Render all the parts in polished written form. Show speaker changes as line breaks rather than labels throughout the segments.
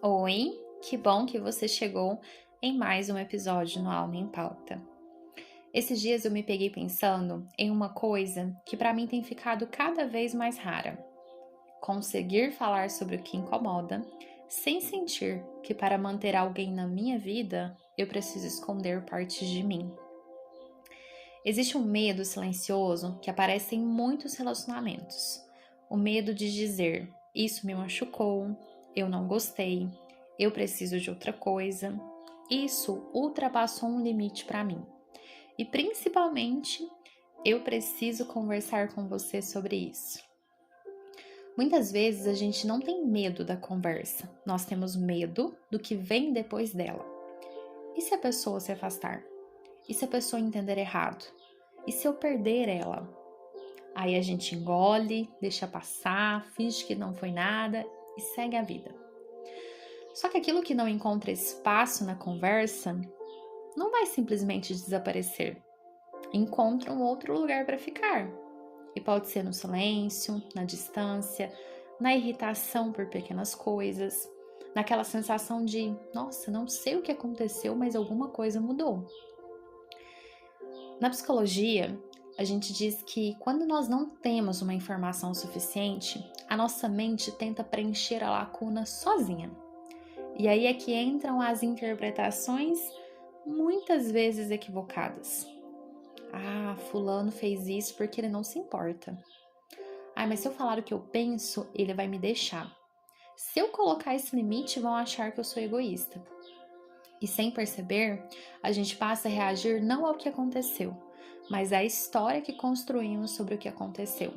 Oi, que bom que você chegou em mais um episódio no Alma em Pauta. Esses dias eu me peguei pensando em uma coisa que para mim tem ficado cada vez mais rara: conseguir falar sobre o que incomoda, sem sentir que para manter alguém na minha vida eu preciso esconder partes de mim. Existe um medo silencioso que aparece em muitos relacionamentos. O medo de dizer: isso me machucou, eu não gostei, eu preciso de outra coisa. Isso ultrapassou um limite para mim. E principalmente, eu preciso conversar com você sobre isso. Muitas vezes a gente não tem medo da conversa, nós temos medo do que vem depois dela. E se a pessoa se afastar? E se a pessoa entender errado? E se eu perder ela? Aí a gente engole, deixa passar, finge que não foi nada e segue a vida. Só que aquilo que não encontra espaço na conversa não vai simplesmente desaparecer. Encontra um outro lugar para ficar. E pode ser no silêncio, na distância, na irritação por pequenas coisas, naquela sensação de, nossa, não sei o que aconteceu, mas alguma coisa mudou. Na psicologia, a gente diz que quando nós não temos uma informação suficiente, a nossa mente tenta preencher a lacuna sozinha. E aí é que entram as interpretações muitas vezes equivocadas. Ah, fulano fez isso porque ele não se importa. Ah, mas se eu falar o que eu penso, ele vai me deixar. Se eu colocar esse limite, vão achar que eu sou egoísta. E sem perceber, a gente passa a reagir não ao que aconteceu, mas à história que construímos sobre o que aconteceu.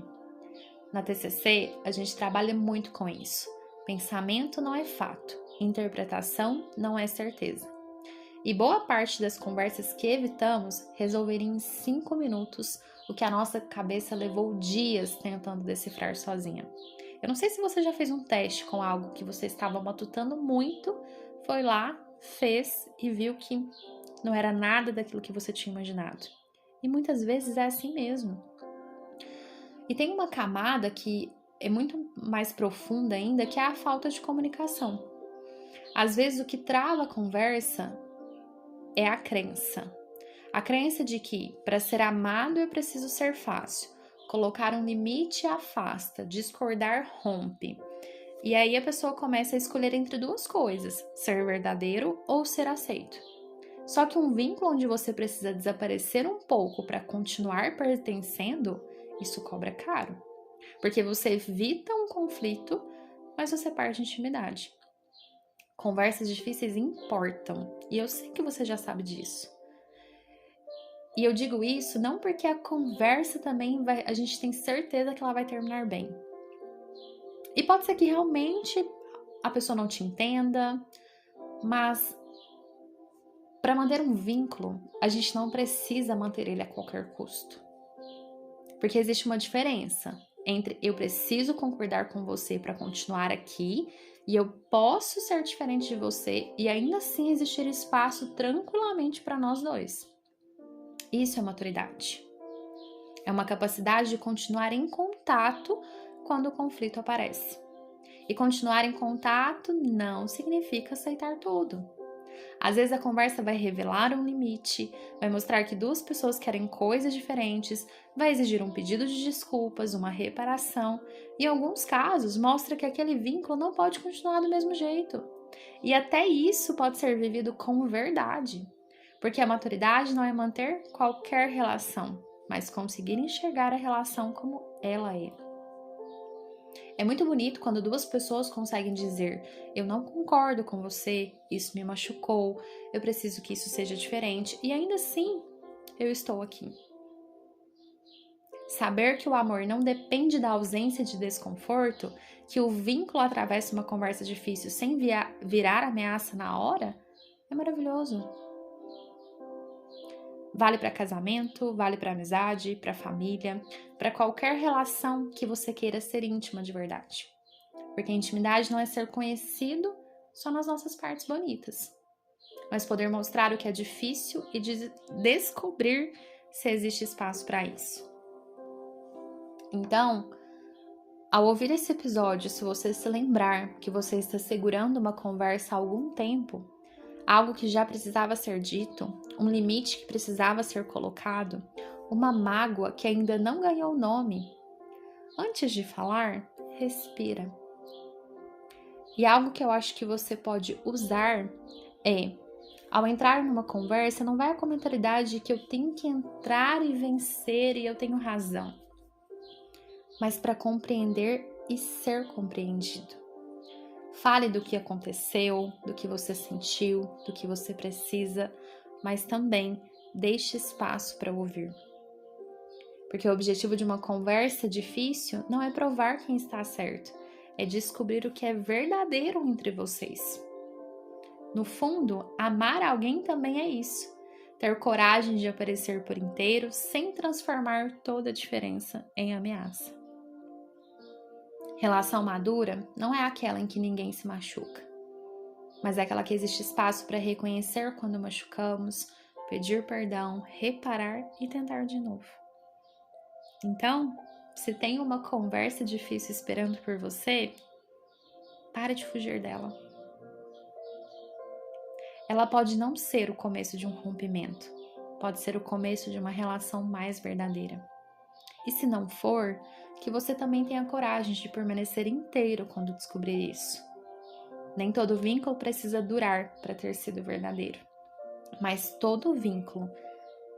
Na TCC, a gente trabalha muito com isso. Pensamento não é fato, interpretação não é certeza. E boa parte das conversas que evitamos resolveria em 5 minutos o que a nossa cabeça levou dias tentando decifrar sozinha. Eu não sei se você já fez um teste com algo que você estava matutando muito, foi lá, fez e viu que não era nada daquilo que você tinha imaginado. E muitas vezes é assim mesmo. E tem uma camada que é muito mais profunda ainda, que é a falta de comunicação. Às vezes o que trava a conversa é a crença. A crença de que para ser amado eu preciso ser fácil. Colocar um limite afasta, discordar rompe. E aí a pessoa começa a escolher entre duas coisas, ser verdadeiro ou ser aceito. Só que um vínculo onde você precisa desaparecer um pouco para continuar pertencendo, isso cobra caro. Porque você evita um conflito, mas você perde intimidade. Conversas difíceis importam, e eu sei que você já sabe disso. E eu digo isso não porque a conversa também a gente tem certeza que ela vai terminar bem. E pode ser que realmente a pessoa não te entenda, mas para manter um vínculo, a gente não precisa manter ele a qualquer custo. Porque existe uma diferença entre eu preciso concordar com você para continuar aqui e eu posso ser diferente de você e ainda assim existir espaço tranquilamente para nós dois. Isso é maturidade. É uma capacidade de continuar em contato quando o conflito aparece. E continuar em contato não significa aceitar tudo. Às vezes a conversa vai revelar um limite, vai mostrar que duas pessoas querem coisas diferentes, vai exigir um pedido de desculpas, uma reparação. Em alguns casos, mostra que aquele vínculo não pode continuar do mesmo jeito. E até isso pode ser vivido com verdade. Porque a maturidade não é manter qualquer relação, mas conseguir enxergar a relação como ela é. É muito bonito quando duas pessoas conseguem dizer: eu não concordo com você, isso me machucou, eu preciso que isso seja diferente, e ainda assim eu estou aqui. Saber que o amor não depende da ausência de desconforto, que o vínculo atravessa uma conversa difícil sem virar ameaça na hora, é maravilhoso. Vale para casamento, vale para amizade, para família, para qualquer relação que você queira ser íntima de verdade. Porque a intimidade não é ser conhecido só nas nossas partes bonitas, mas poder mostrar o que é difícil e descobrir se existe espaço para isso. Então, Ao ouvir esse episódio, se você se lembrar que você está segurando uma conversa há algum tempo, algo que já precisava ser dito, um limite que precisava ser colocado, uma mágoa que ainda não ganhou nome, antes de falar, respira. E algo que eu acho que você pode usar é, ao entrar numa conversa, não vai com a mentalidade de que eu tenho que entrar e vencer e eu tenho razão, mas para compreender e ser compreendido. Fale do que aconteceu, do que você sentiu, do que você precisa, mas também deixe espaço para ouvir. Porque o objetivo de uma conversa difícil não é provar quem está certo, é descobrir o que é verdadeiro entre vocês. No fundo, amar alguém também é isso. Ter coragem de aparecer por inteiro sem transformar toda a diferença em ameaça. Relação madura não é aquela em que ninguém se machuca, mas é aquela que existe espaço para reconhecer quando machucamos, pedir perdão, reparar e tentar de novo. Então, se tem uma conversa difícil esperando por você, pare de fugir dela. Ela pode não ser o começo de um rompimento, pode ser o começo de uma relação mais verdadeira. E se não for, que você também tenha coragem de permanecer inteiro quando descobrir isso. Nem todo vínculo precisa durar para ter sido verdadeiro, mas todo vínculo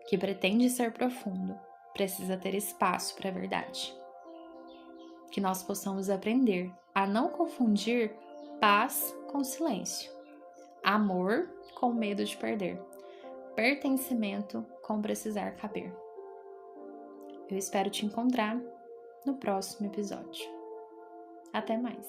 que pretende ser profundo precisa ter espaço para a verdade. Que nós possamos aprender a não confundir paz com silêncio, amor com medo de perder, pertencimento com precisar caber. Eu espero te encontrar no próximo episódio. Até mais!